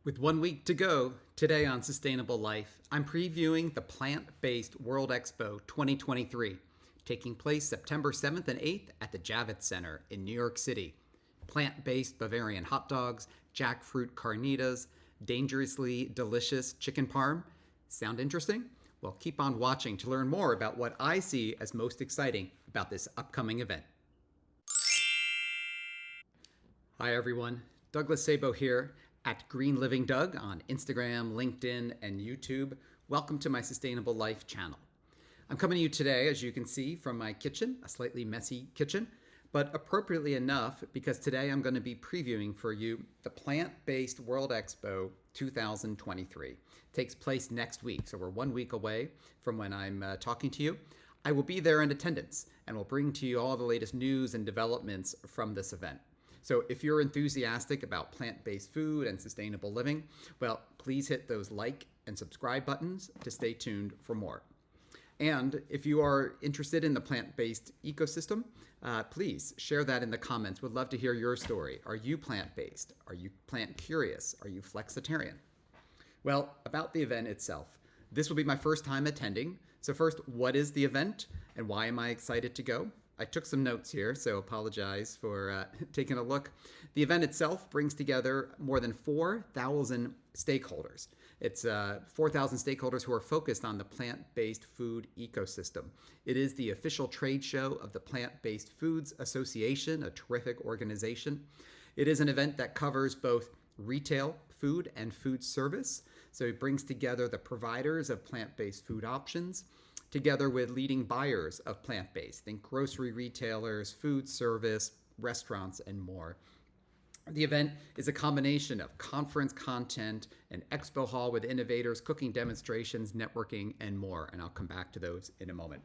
With 1 week to go, today on Sustainable Life, I'm previewing the Plant Based World Expo 2023, taking place September 7th and 8th at the Javits Center in New York City. Plant based Bavarian hot dogs, jackfruit carnitas, dangerously delicious chicken parm. Sound interesting? Well, keep on watching to learn more about what I see as most exciting about this upcoming event. Hi, everyone. Douglas Sabo here at Green Living Doug on Instagram, LinkedIn, and YouTube. Welcome to my Sustainable Life channel. I'm coming to you today, as you can see, from my kitchen, a slightly messy kitchen, but appropriately enough because today I'm going to be previewing for you the Plant-Based World Expo 2023. It takes place next week, so we're 1 week away from when I'm talking to you. I will be there in attendance and will bring to you all the latest news and developments from this event. So if you're enthusiastic about plant-based food and sustainable living, well, please hit those like and subscribe buttons to stay tuned for more. And if you are interested in the plant-based ecosystem, please share that in the comments. Would love to hear your story. Are you plant-based? Are you plant-curious? Are you flexitarian? Well, about the event itself. This will be my first time attending. So first, what is the event and why am I excited to go? I took some notes here, so apologize for taking a look. The event itself brings together more than 4,000 stakeholders. It's 4,000 stakeholders who are focused on the plant-based food ecosystem. It is the official trade show of the Plant-Based Foods Association, a terrific organization. It is an event that covers both retail food and food service. So it brings together the providers of plant-based food options, together with leading buyers of plant-based, think grocery retailers, food service, restaurants, and more. The event is a combination of conference content, an expo hall with innovators, cooking demonstrations, networking, and more, and I'll come back to those in a moment.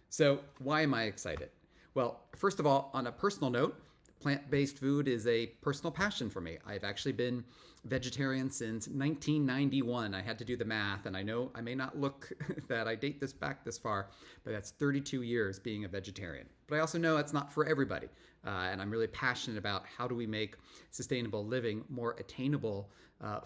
So why am I excited? Well, first of all, on a personal note, plant-based food is a personal passion for me. I've actually been vegetarian since 1991. I had to do the math, and I know I may not look that I date this back this far, but that's 32 years being a vegetarian. But I also know that's not for everybody, and I'm really passionate about how do we make sustainable living more attainable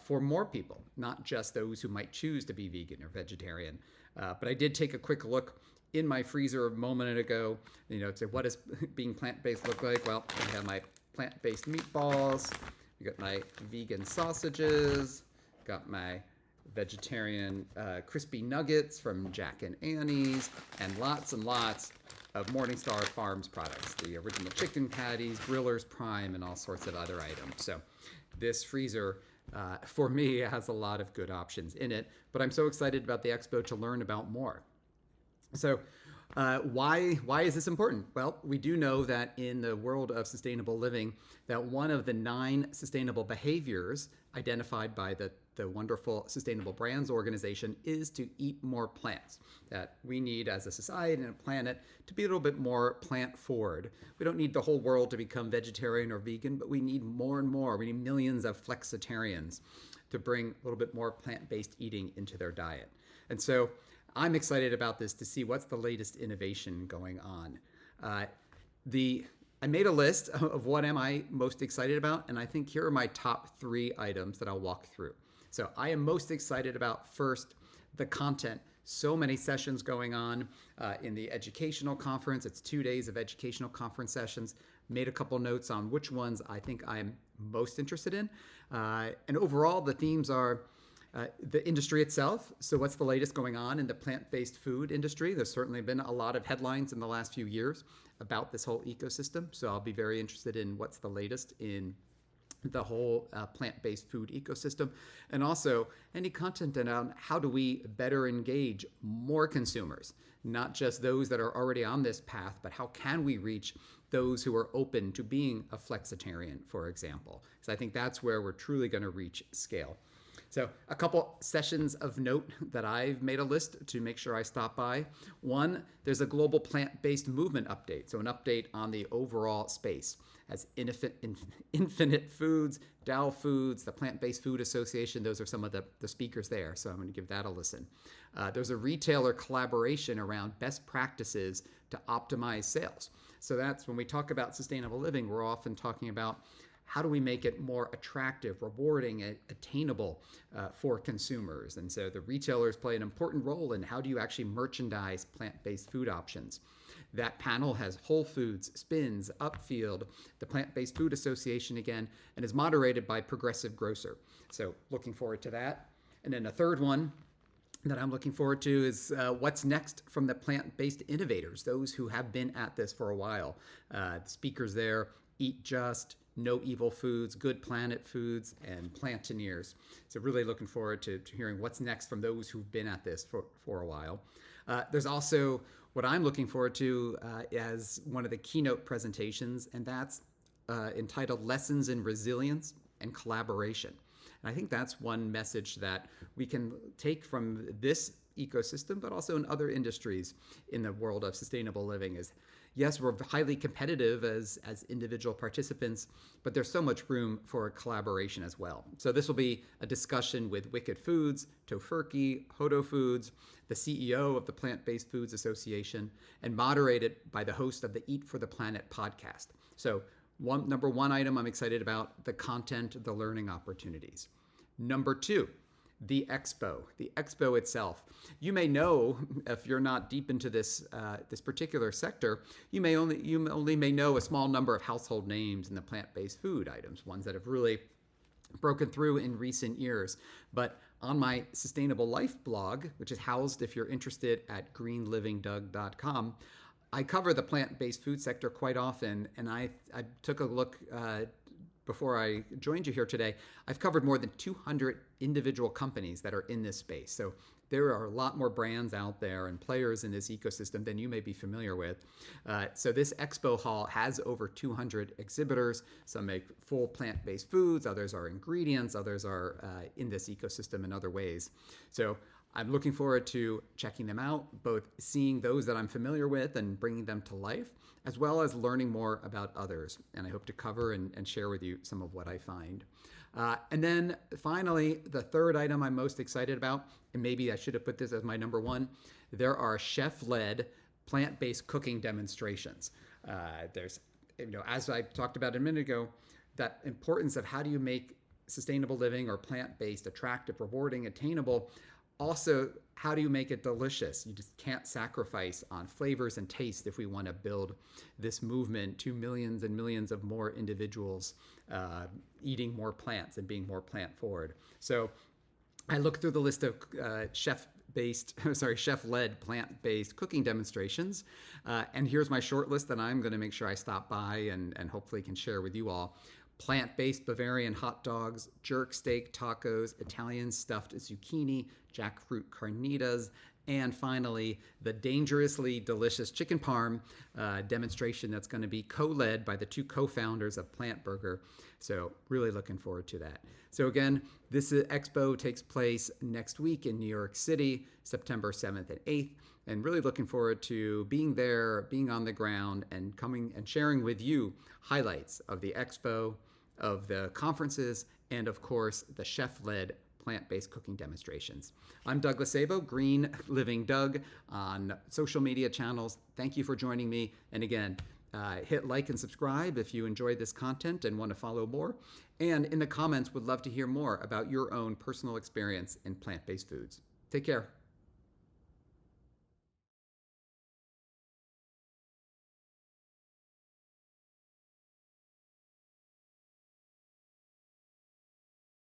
for more people, not just those who might choose to be vegan or vegetarian. But I did take a quick look in my freezer a moment ago, say what does being plant-based look like? Well, I have my plant-based meatballs, we got my vegan sausages, got my vegetarian crispy nuggets from Jack and Annie's, and lots of Morningstar Farms products, the original chicken patties, Grillers Prime, and all sorts of other items. So this freezer for me has a lot of good options in it, but I'm so excited about the expo to learn about more. So why is this important? Well, we do know that in the world of sustainable living, that one of the 9 sustainable behaviors identified by the wonderful Sustainable Brands organization is to eat more plants. That we need as a society and a planet to be a little bit more plant forward. We don't need the whole world to become vegetarian or vegan, but we need more and more. We need millions of flexitarians to bring a little bit more plant-based eating into their diet. And so I'm excited about this to see what's the latest innovation going on. I made a list of what am I most excited about, and I think here are my top 3 items that I'll walk through. So I am most excited about, first, the content. So many sessions going on in the educational conference. It's 2 days of educational conference sessions. Made a couple notes on which ones I think I'm most interested in. And overall, the themes are the industry itself. So what's the latest going on in the plant-based food industry? There's certainly been a lot of headlines in the last few years about this whole ecosystem. So I'll be very interested in what's the latest in the whole plant-based food ecosystem, and also any content on how do we better engage more consumers, not just those that are already on this path, but how can we reach those who are open to being a flexitarian, for example. So I think that's where we're truly going to reach scale. So a couple sessions of note that I've made a list to make sure I stop by. One, there's a global plant-based movement update. So an update on the overall space as Infinite Foods, Dow Foods, the Plant-Based Food Association. Those are some of the speakers there. So I'm going to give that a listen. There's a retailer collaboration around best practices to optimize sales. So that's when we talk about sustainable living, we're often talking about how do we make it more attractive, rewarding, attainable for consumers? And so the retailers play an important role in how do you actually merchandise plant-based food options. That panel has Whole Foods, Spins, Upfield, the Plant-Based Food Association again, and is moderated by Progressive Grocer. So looking forward to that. And then the third one that I'm looking forward to is what's next from the plant-based innovators, those who have been at this for a while. The speakers there, Eat Just, No Evil Foods, Good Planet Foods, and Plantineers. So really looking forward to hearing what's next from those who've been at this for a while. There's also what I'm looking forward to as one of the keynote presentations, and that's entitled Lessons in Resilience and Collaboration. And I think that's one message that we can take from this ecosystem, but also in other industries in the world of sustainable living is, yes, we're highly competitive as individual participants, but there's so much room for collaboration as well. So this will be a discussion with Wicked Foods, Tofurky, Hodo Foods, the CEO of the Plant-Based Foods Association, and moderated by the host of the Eat for the Planet podcast. So number one item I'm excited about, the content, the learning opportunities. Number two, the expo itself. You may know, if you're not deep into this particular sector, you only may know a small number of household names in the plant-based food items, ones that have really broken through in recent years. But on my Sustainable Life blog, which is housed, if you're interested, at greenlivingdoug.com, I cover the plant-based food sector quite often, and I took a look before I joined you here today. I've covered more than 200 individual companies that are in this space. So there are a lot more brands out there and players in this ecosystem than you may be familiar with. So this expo hall has over 200 exhibitors. Some make full plant-based foods, others are ingredients, others are in this ecosystem in other ways. So I'm looking forward to checking them out, both seeing those that I'm familiar with and bringing them to life, as well as learning more about others. And I hope to cover and share with you some of what I find. And then finally, the third item I'm most excited about, and maybe I should have put this as my number one, there are chef-led plant-based cooking demonstrations. There's, as I talked about a minute ago, that importance of how do you make sustainable living or plant-based attractive, rewarding, attainable. Also, how do you make it delicious? You just can't sacrifice on flavors and taste if we want to build this movement to millions and millions of more individuals eating more plants and being more plant-forward. So I looked through the list of chef-led plant-based cooking demonstrations, and here's my short list that I'm going to make sure I stop by and hopefully can share with you all. Plant-based Bavarian hot dogs, jerk steak tacos, Italian stuffed zucchini, jackfruit carnitas, and finally, the dangerously delicious chicken parm demonstration that's going to be co-led by the two co-founders of Plant Burger. So really looking forward to that. So again, this expo takes place next week in New York City, September 7th and 8th. And really looking forward to being there, being on the ground, and coming and sharing with you highlights of the expo, of the conferences, and of course, the chef-led plant-based cooking demonstrations. I'm Douglas Sabo, Green Living Doug, on social media channels. Thank you for joining me. And again, hit like and subscribe if you enjoyed this content and want to follow more. And in the comments, would love to hear more about your own personal experience in plant-based foods. Take care.